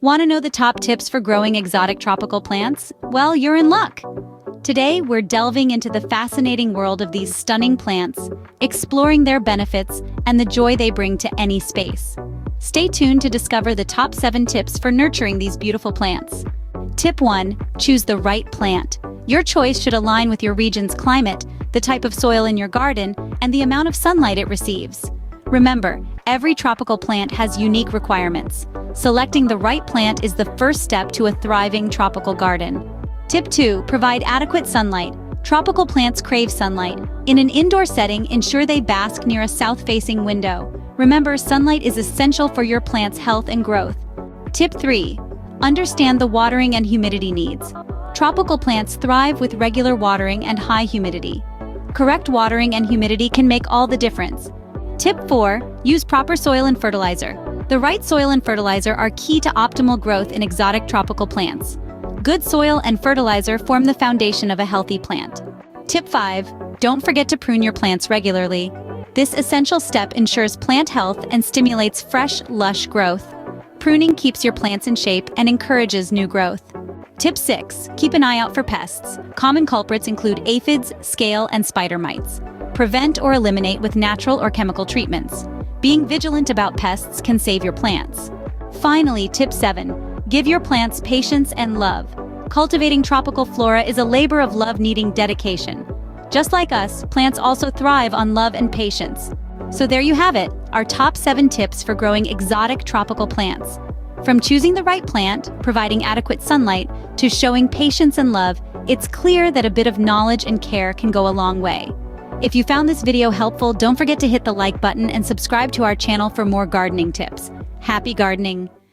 Want to know the top tips for growing exotic tropical plants? Well, you're in luck! Today, we're delving into the fascinating world of these stunning plants, exploring their benefits and the joy they bring to any space. Stay tuned to discover the top 7 tips for nurturing these beautiful plants. Tip 1. Choose the right plant. Your choice should align with your region's climate, the type of soil in your garden, and the amount of sunlight it receives. Remember, every tropical plant has unique requirements. Selecting the right plant is the first step to a thriving tropical garden. Tip 2. Provide adequate sunlight. Tropical plants crave sunlight. In an indoor setting, ensure they bask near a south-facing window. Remember, sunlight is essential for your plant's health and growth. Tip 3. Understand the watering and humidity needs. Tropical plants thrive with regular watering and high humidity. Correct watering and humidity can make all the difference. Tip 4. Use proper soil and fertilizer. The right soil and fertilizer are key to optimal growth in exotic tropical plants. Good soil and fertilizer form the foundation of a healthy plant. Tip 5. Don't forget to prune your plants regularly. This essential step ensures plant health and stimulates fresh, lush growth. Pruning keeps your plants in shape and encourages new growth. Tip 6. Keep an eye out for pests. Common culprits include aphids, scale, and spider mites. Prevent or eliminate with natural or chemical treatments. Being vigilant about pests can save your plants. Finally, tip 7. Give your plants patience and love. Cultivating tropical flora is a labor of love needing dedication. Just like us, plants also thrive on love and patience. So there you have it, our top 7 tips for growing exotic tropical plants. From choosing the right plant, providing adequate sunlight, to showing patience and love, it's clear that a bit of knowledge and care can go a long way. If you found this video helpful, don't forget to hit the like button and subscribe to our channel for more gardening tips. Happy gardening!